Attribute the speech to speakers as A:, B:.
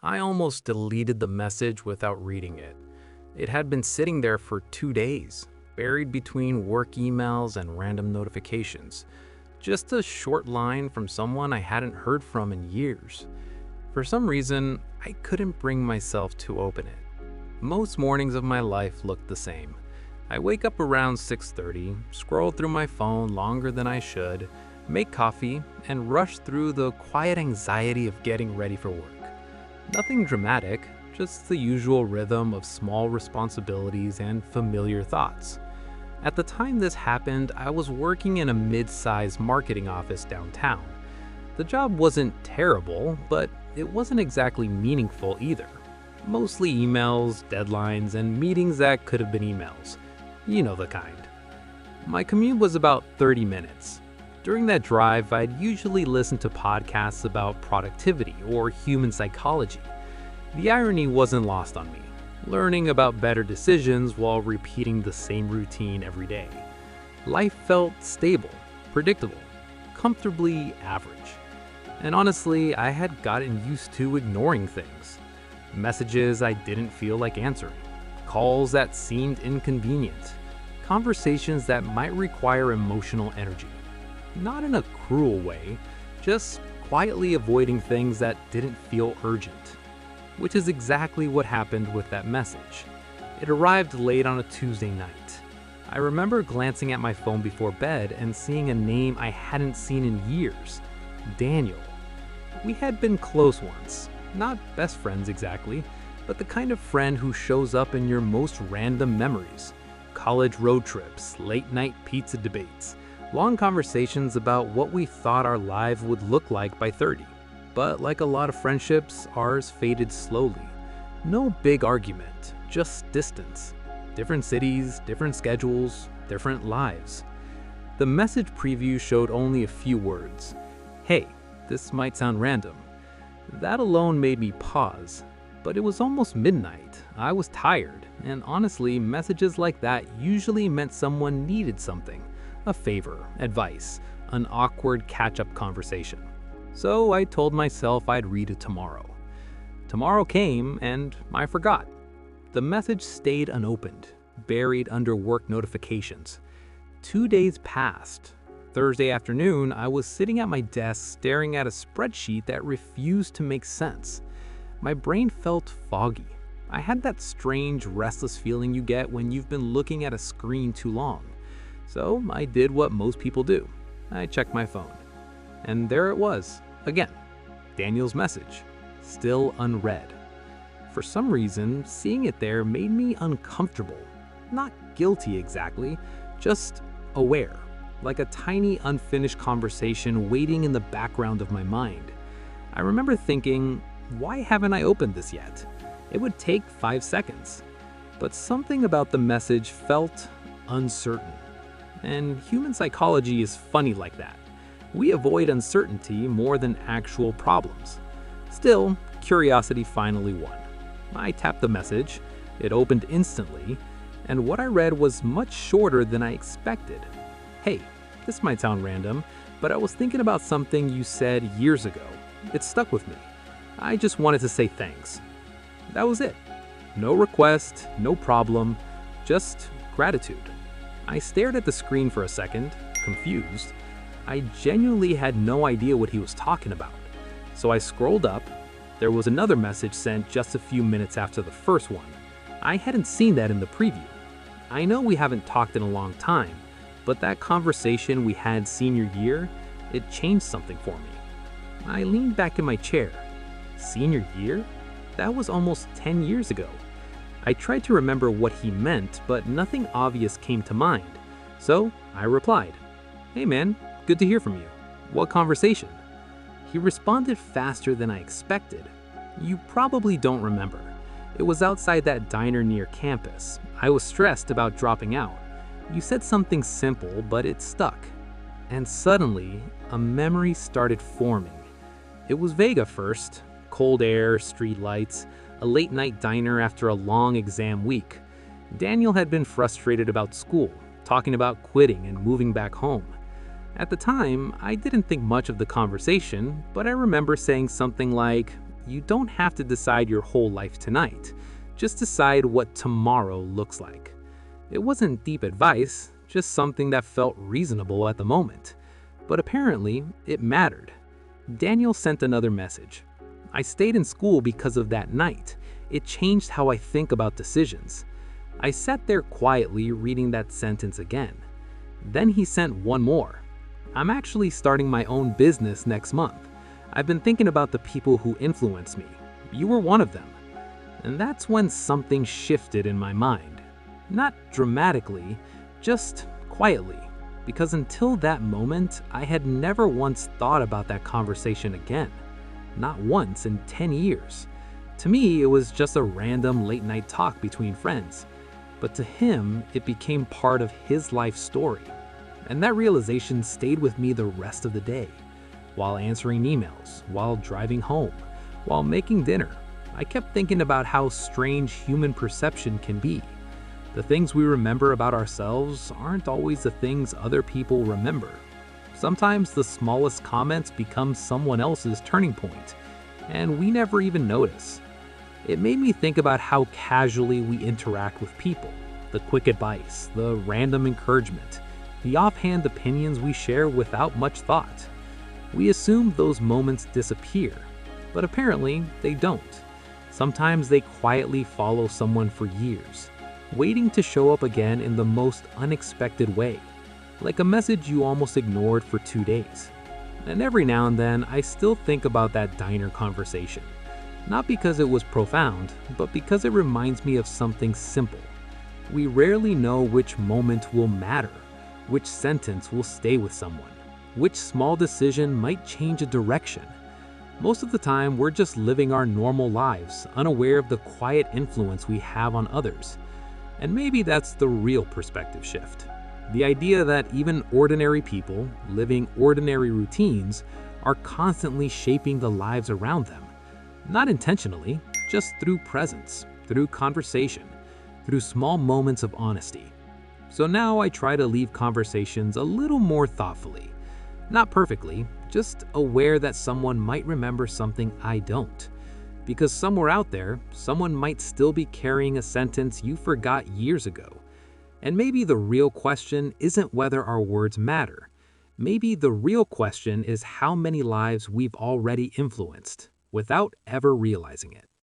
A: I almost deleted the message without reading it. It had been sitting there for 2 days, buried between work emails and random notifications. Just a short line from someone I hadn't heard from in years. For some reason, I couldn't bring myself to open it. Most mornings of my life looked the same. I wake up around 6:30, scroll through my phone longer than I should, make coffee, and rush through the quiet anxiety of getting ready for work. Nothing dramatic, just the usual rhythm of small responsibilities and familiar thoughts. At the time this happened, I was working in a mid-sized marketing office downtown. The job wasn't terrible, but it wasn't exactly meaningful either. Mostly emails, deadlines, and meetings that could have been emails. You know the kind. My commute was about 30 minutes. During that drive, I'd usually listen to podcasts about productivity or human psychology. The irony wasn't lost on me, learning about better decisions while repeating the same routine every day. Life felt stable, predictable, comfortably average. And honestly, I had gotten used to ignoring things. Messages I didn't feel like answering, calls that seemed inconvenient, conversations that might require emotional energy. Not in a cruel way, just quietly avoiding things that didn't feel urgent. Which is exactly what happened with that message. It arrived late on a Tuesday night. I remember glancing at my phone before bed and seeing a name I hadn't seen in years, Daniel. We had been close once, not best friends exactly, but the kind of friend who shows up in your most random memories. College road trips, late night pizza debates, long conversations about what we thought our lives would look like by 30. But like a lot of friendships, ours faded slowly. No big argument, just distance. Different cities, different schedules, different lives. The message preview showed only a few words. Hey, this might sound random. That alone made me pause. But it was almost midnight. I was tired, and honestly, messages like that usually meant someone needed something. A favor, advice, an awkward catch-up conversation. So I told myself I'd read it tomorrow. Tomorrow came, and I forgot. The message stayed unopened, buried under work notifications. 2 days passed. Thursday afternoon, I was sitting at my desk staring at a spreadsheet that refused to make sense. My brain felt foggy. I had that strange, restless feeling you get when you've been looking at a screen too long. So I did what most people do. I checked my phone. And there it was, again, Daniel's message, still unread. For some reason, seeing it there made me uncomfortable. Not guilty exactly, just aware, like a tiny unfinished conversation waiting in the background of my mind. I remember thinking, why haven't I opened this yet? It would take 5 seconds. But something about the message felt uncertain. And human psychology is funny like that. We avoid uncertainty more than actual problems. Still, curiosity finally won. I tapped the message, it opened instantly, and what I read was much shorter than I expected. Hey, this might sound random, but I was thinking about something you said years ago. It stuck with me. I just wanted to say thanks. That was it. No request, no problem, just gratitude. I stared at the screen for a second, confused. I genuinely had no idea what he was talking about. So I scrolled up. There was another message sent just a few minutes after the first one. I hadn't seen that in the preview. I know we haven't talked in a long time, but that conversation we had senior year, it changed something for me. I leaned back in my chair. Senior year? That was almost 10 years ago. I tried to remember what he meant, but nothing obvious came to mind. So I replied, "Hey man, good to hear from you. What conversation?" He responded faster than I expected. "You probably don't remember. It was outside that diner near campus. I was stressed about dropping out. You said something simple, but it stuck." And suddenly, a memory started forming. It was vague at first. Cold air, street lights, a late night diner after a long exam week. Daniel had been frustrated about school, talking about quitting and moving back home. At the time, I didn't think much of the conversation, but I remember saying something like, you don't have to decide your whole life tonight. Just decide what tomorrow looks like. It wasn't deep advice, just something that felt reasonable at the moment. But apparently, it mattered. Daniel sent another message. I stayed in school because of that night. It changed how I think about decisions. I sat there quietly reading that sentence again. Then he sent one more. I'm actually starting my own business next month. I've been thinking about the people who influenced me. You were one of them. And that's when something shifted in my mind. Not dramatically, just quietly. Because until that moment, I had never once thought about that conversation again. Not once in 10 years. To me, it was just a random late-night talk between friends. But to him, it became part of his life story. And that realization stayed with me the rest of the day. While answering emails, while driving home, while making dinner, I kept thinking about how strange human perception can be. The things we remember about ourselves aren't always the things other people remember. Sometimes the smallest comments become someone else's turning point, and we never even notice. It made me think about how casually we interact with people, the quick advice, the random encouragement, the offhand opinions we share without much thought. We assume those moments disappear, but apparently they don't. Sometimes they quietly follow someone for years, waiting to show up again in the most unexpected way, like a message you almost ignored for 2 days. And every now and then, I still think about that diner conversation. Not because it was profound, but because it reminds me of something simple. We rarely know which moment will matter, which sentence will stay with someone, which small decision might change a direction. Most of the time, we're just living our normal lives, unaware of the quiet influence we have on others. And maybe that's the real perspective shift. The idea that even ordinary people, living ordinary routines, are constantly shaping the lives around them. Not intentionally, just through presence, through conversation, through small moments of honesty. So now I try to leave conversations a little more thoughtfully. Not perfectly, just aware that someone might remember something I don't. Because somewhere out there, someone might still be carrying a sentence you forgot years ago. And maybe the real question isn't whether our words matter. Maybe the real question is how many lives we've already influenced without ever realizing it.